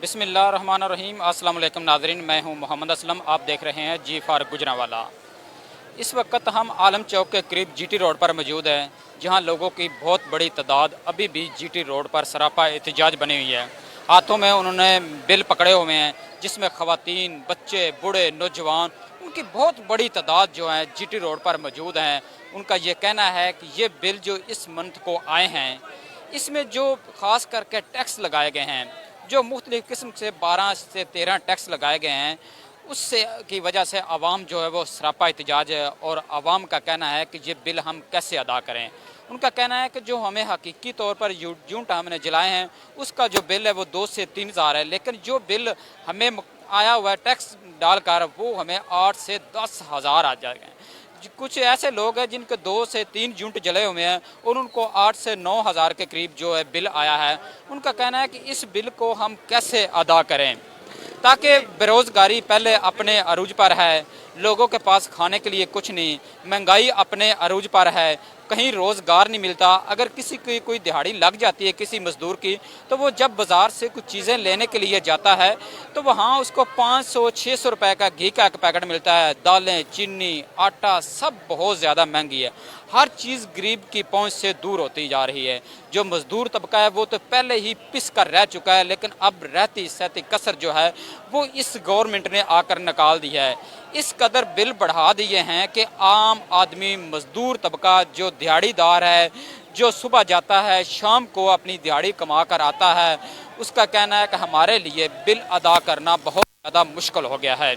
बिस्मिल्लाहिर्रहमानिर्रहीम। अस्सलाम वालेकुम नाज़रीन, मैं हूं मोहम्मद असलम। आप देख रहे हैं जी फार गुजरांवाला। इस वक्त हम आलम चौक के करीब जीटी रोड पर मौजूद हैं, जहां लोगों की बहुत बड़ी तादाद अभी भी जीटी रोड पर सरापा एहतजाज बनी हुई है। हाथों में उन्होंने बिल पकड़े हुए हैं, जिसमें ख़वातीन, बच्चे, बूढ़े, नौजवान, उनकी बहुत बड़ी तादाद जो है जीटी रोड पर मौजूद हैं। उनका ये कहना है कि ये बिल जो इस मंथ को आए हैं, इसमें जो ख़ास करके टैक्स लगाए गए हैं, जो मुख्तलिफ़ किस्म से 12 से 13 टैक्स लगाए गए हैं, उससे की वजह से आवाम जो है वो सरापा एहतजाज है। और आवाम का कहना है कि ये बिल हम कैसे अदा करें। उनका कहना है कि जो हमें हकीकी तौर पर यूनिट हमने जलाए हैं, उसका जो बिल है वो 2 से 3 हज़ार है, लेकिन जो बिल हमें आया हुआ है टैक्स डालकर, वो हमें 8 से 10 हज़ार आ जाएंगे। कुछ ऐसे लोग हैं जिनके 2 से 3 यूनिट जले हुए हैं और उनको 8 से 9 हज़ार के करीब जो है बिल आया है। उनका कहना है कि इस बिल को हम कैसे अदा करें, ताकि बेरोज़गारी पहले अपने अरूज पर है, लोगों के पास खाने के लिए कुछ नहीं, महंगाई अपने अरूज पर है, कहीं रोज़गार नहीं मिलता। अगर किसी की कोई दिहाड़ी लग जाती है किसी मज़दूर की, तो वो जब बाज़ार से कुछ चीज़ें लेने के लिए जाता है तो वहाँ उसको 500-600 रुपए का घी का एक पैकेट मिलता है। दालें, चीनी, आटा सब बहुत ज़्यादा महंगी है। हर चीज़ गरीब की पहुंच से दूर होती जा रही है। जो मज़दूर तबका है वो तो पहले ही पिस कर रह चुका है, लेकिन अब रहती सहती कसर जो है वो इस गवर्नमेंट ने आकर निकाल दी है। इस कदर बिल बढ़ा दिए हैं कि आम आदमी, मज़दूर तबका, जो दिहाड़ीदार है, जो सुबह जाता है शाम को अपनी दिहाड़ी कमा कर आता है, उसका कहना है कि हमारे लिए बिल अदा करना बहुत ज़्यादा मुश्किल हो गया है।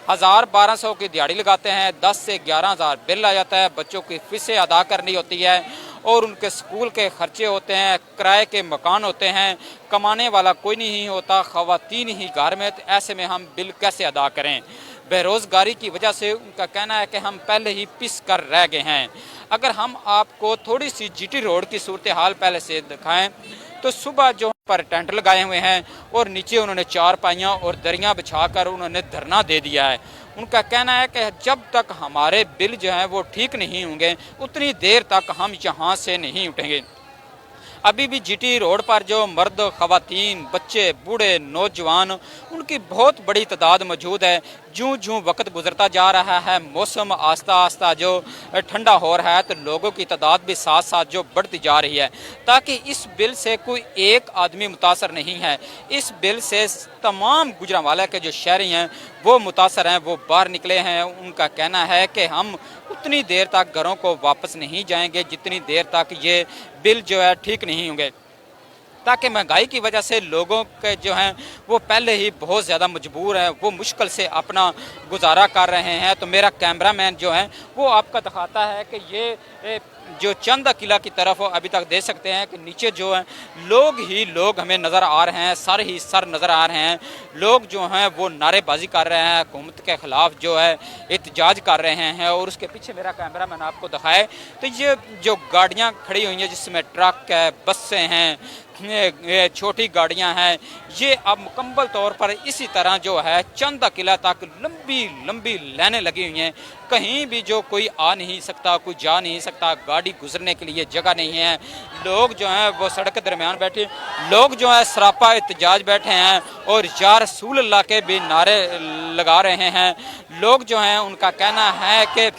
1000-1200 की दिहाड़ी लगाते हैं, 10 से 11 हज़ार बिल आ जाता है। बच्चों की फीसें अदा करनी होती है और उनके स्कूल के खर्चे होते हैं, किराए के मकान होते हैं, कमाने वाला कोई नहीं होता, ख़वातीन ही घर में। तो ऐसे में हम बिल कैसे अदा करें। बेरोज़गारी की वजह से उनका कहना है कि हम पहले ही पिस कर रह गए हैं। अगर हम आपको थोड़ी सी जीटी रोड की सूरत हाल पहले से दिखाएं, तो सुबह जो पर टेंट लगाए हुए हैं और नीचे उन्होंने चारपाइयाँ और दरियाँ बिछाकर उन्होंने धरना दे दिया है। उनका कहना है कि जब तक हमारे बिल जो हैं वो ठीक नहीं होंगे, उतनी देर तक हम यहाँ से नहीं उठेंगे। अभी भी जीटी रोड पर जो मर्द, ख़वातीन, बच्चे, बूढ़े, नौजवान, उनकी बहुत बड़ी तादाद मौजूद है। जूँ जूँ वक्त गुजरता जा रहा है, मौसम आस्ता आस्ता जो ठंडा हो रहा है, तो लोगों की तादाद भी साथ साथ जो बढ़ती जा रही है। ताकि इस बिल से कोई एक आदमी मुतासर नहीं है, इस बिल से तमाम गुजरांवाला के जो शहरी हैं वो मुतासर हैं, वो बाहर निकले हैं। उनका कहना है कि हम उतनी देर तक घरों को वापस नहीं जाएंगे जितनी देर तक ये बिल जो है ठीक नहीं होंगे। ताकि महंगाई की वजह से लोगों के जो हैं वो पहले ही बहुत ज़्यादा मजबूर हैं, वो मुश्किल से अपना गुजारा कर रहे हैं। तो मेरा कैमरामैन जो है वो आपका दिखाता है कि ये जो चंदा किला की तरफ अभी तक देख सकते हैं कि नीचे जो है लोग ही लोग हमें नज़र आ रहे हैं, सर ही सर नज़र आ रहे हैं। लोग जो हैं वो नारेबाजी कर रहे हैं, हुकूमत के ख़िलाफ़ जो है एहतजाज कर रहे हैं। और उसके पीछे मेरा कैमरामैन आपको दिखाए तो ये जो गाड़ियाँ खड़ी हुई हैं, जिसमें ट्रक है, बसें हैं, छोटी गाड़ियां हैं, ये अब मुकम्मल तौर पर इसी तरह जो है चंदा किला तक लंबी लंबी लाइनें लगी हुई हैं। कहीं भी जो कोई आ नहीं सकता, कोई जा नहीं सकता, गाड़ी गुजरने के लिए जगह नहीं है। लोग जो हैं वो सड़क के दरमियान बैठे, लोग जो है सरापा एहतजाज बैठे हैं और या रसूल अल्लाह के भी नारे लगा रहे हैं। लोग जो हैं उनका कहना है कि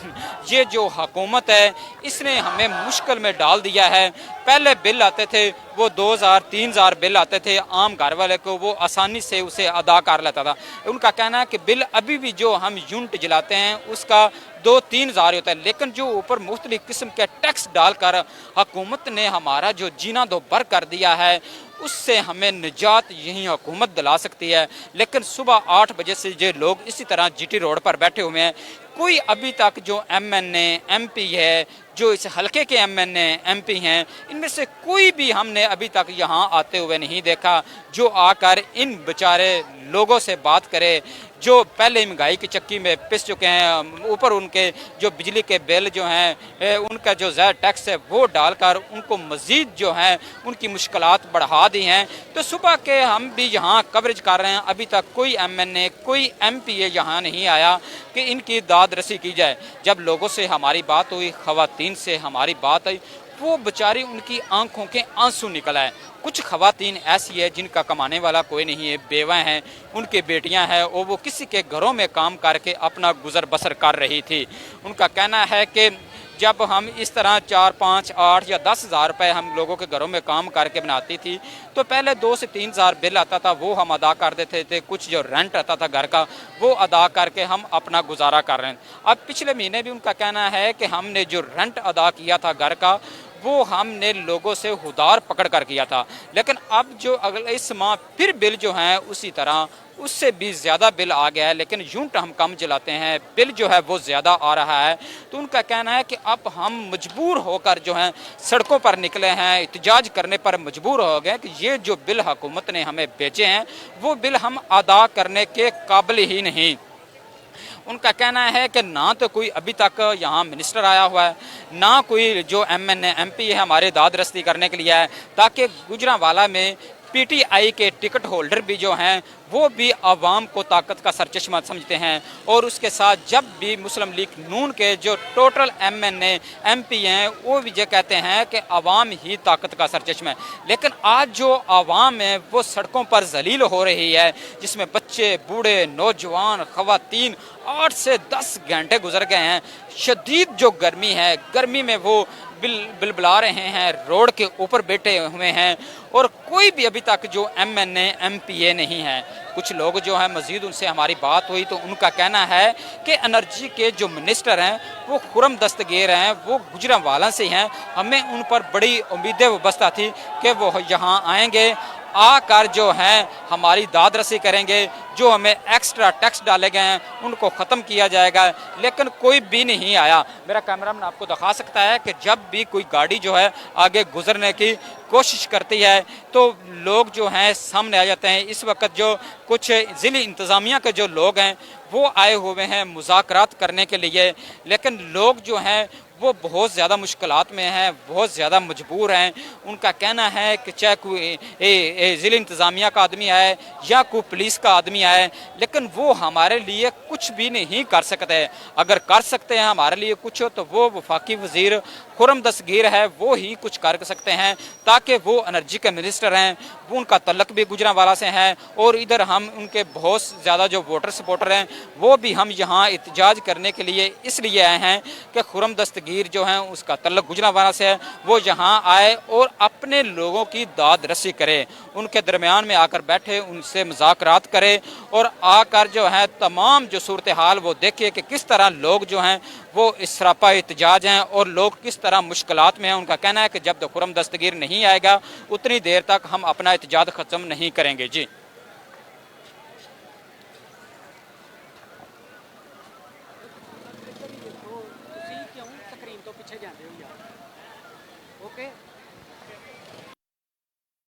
ये जो हुकूमत है इसने हमें मुश्किल में डाल दिया है। पहले बिल आते थे वो 2000-3000 हज़ार बिल आते थे, आम घर वाले को वो आसानी से उसे अदा कर लेता था। उनका कहना है कि बिल अभी भी जो हम यूनिट जलाते हैं उसका 2-3 हज़ार होता है, लेकिन जो ऊपर मुख्तलिफ किस्म के टैक्स डालकर हुकूमत ने हमारा जो जीना दो बर कर दिया है, उससे हमें निजात यही हुकूमत दिला सकती है। लेकिन सुबह 8 बजे से जो लोग इसी तरह जीटी रोड पर बैठे हुए हैं, कोई अभी तक जो MNA MP है, जो इस हलके के MNA MP हैं, इनमें से कोई भी हमने अभी तक यहाँ आते हुए नहीं देखा जो आकर इन बेचारे लोगों से बात करे, जो पहले महंगाई की चक्की में पिस चुके हैं। ऊपर उनके जो बिजली के बिल जो हैं, उनका जो ज़्यादा टैक्स है वो डालकर उनको मज़ीद जो है उनकी मुश्किलात बढ़ा दी हैं। तो सुबह के हम भी यहाँ कवरेज कर रहे हैं, अभी तक कोई MNA, कोई MP यहाँ नहीं आया कि इनकी दाद रसी की जाए। जब लोगों से हमारी बात हुई, ख़वातीन से हमारी बात हुई, वो बेचारी उनकी आंखों के आंसू निकल आए। कुछ खवातीन ऐसी है जिनका कमाने वाला कोई नहीं है, बेवा हैं, उनकी बेटियां हैं और वो किसी के घरों में काम करके अपना गुजर बसर कर रही थी। उनका कहना है कि जब हम इस तरह 4, 5, 8 या 10,000 रुपये हम लोगों के घरों में काम करके बनाती थी तो पहले 2 से 3,000 बिल आता था, वो हम अदा कर देते थे। कुछ जो रेंट आता था घर का वो अदा करके हम अपना गुजारा कर रहे हैं। अब पिछले महीने भी उनका कहना है कि हमने जो रेंट अदा किया था घर का वो हमने लोगों से उधार पकड़ कर किया था, लेकिन अब जो अगले इस माह फिर बिल जो है उसी तरह उससे भी ज़्यादा बिल आ गया है, लेकिन यूनिट हम कम चलाते हैं, बिल जो है वो ज़्यादा आ रहा है। तो उनका कहना है कि अब हम मजबूर होकर जो हैं सड़कों पर निकले हैं, एहतजाज करने पर मजबूर हो गए कि ये जो बिल हुकूमत ने हमें भेजे हैं वो बिल हम अदा करने के काबिल ही नहीं। उनका कहना है कि ना तो कोई अभी तक यहाँ मिनिस्टर आया हुआ है, ना कोई जो MNA MP है हमारे दाद रस्ती करने के लिए है, ताकि गुजरांवाला में PTI के टिकट होल्डर भी जो हैं वो भी आवाम को ताकत का सरचश्मा समझते हैं। और उसके साथ जब भी मुस्लिम लीग नून के जो टोटल MNA MP हैं वो भी ये कहते हैं कि आवाम ही ताकत का सरचश्मा है। लेकिन आज जो आवाम है वो सड़कों पर जलील हो रही है, जिसमें बच्चे, बूढ़े, नौजवान, खवातीन 8 से 10 घंटे गुजर गए हैं। शदीद जो गर्मी है, गर्मी में वो बिलबिला रहे हैं, रोड के ऊपर बैठे हुए हैं और कोई भी अभी तक जो MNA MPA नहीं है। कुछ लोग जो हैं मज़ीद उनसे हमारी बात हुई तो उनका कहना है कि एनर्जी के जो मिनिस्टर हैं वो खुरम दस्तगीर हैं, वो गुजरांवाला से हैं। हमें उन पर बड़ी उम्मीदें वाबस्ता थी कि वो यहाँ आएंगे, आकर जो हैं हमारी दाद रसी करेंगे, जो हमें एक्स्ट्रा टैक्स डाले गए हैं उनको ख़त्म किया जाएगा, लेकिन कोई भी नहीं आया। मेरा कैमरामैन आपको दिखा सकता है कि जब भी कोई गाड़ी जो है आगे गुजरने की कोशिश करती है तो लोग जो हैं सामने आ जाते हैं। इस वक्त जो कुछ ज़िली इंतज़ामिया के जो लोग हैं वो आए हुए हैं मुज़ाकरात करने के लिए, लेकिन लोग जो हैं वो बहुत ज़्यादा मुश्किलात में हैं, बहुत ज़्यादा मजबूर हैं। उनका कहना है कि चाहे कोई ज़िला इंतज़ामिया का आदमी आए या कोई पुलिस का आदमी आए, लेकिन वो हमारे लिए कुछ भी नहीं कर सकते। अगर कर सकते हैं हमारे लिए कुछ तो वो वफाकी वज़ीर खुरम दस्तगीर है, वो ही कुछ कर सकते हैं, ताकि वो एनर्जी के मिनिस्टर हैं, वो उनका तल्लक भी गुजरांवाला से है और इधर हम उनके बहुत ज़्यादा जो वोटर सपोर्टर हैं वो भी हम यहाँ एहतजाज करने के लिए इसलिए आए हैं कि खुरम दस्तगीर जो हैं उसका तल्लक गुजरांवाला से है, वो यहाँ आए और अपने लोगों की दाद रसी करे, उनके दरमियान में आकर बैठे, उनसे मुज़ाकरात करे और आकर जो है तमाम जो सूरत हाल वो देखे कि किस तरह लोग जो हैं वो इस सरापा एहतजाज हैं और लोग किस तरह मुश्किलात में हैं। उनका कहना है कि जब तक खुरम दस्तगीर नहीं आएगा उतनी देर तक हम अपना एहतजाज ख़त्म नहीं करेंगे। जी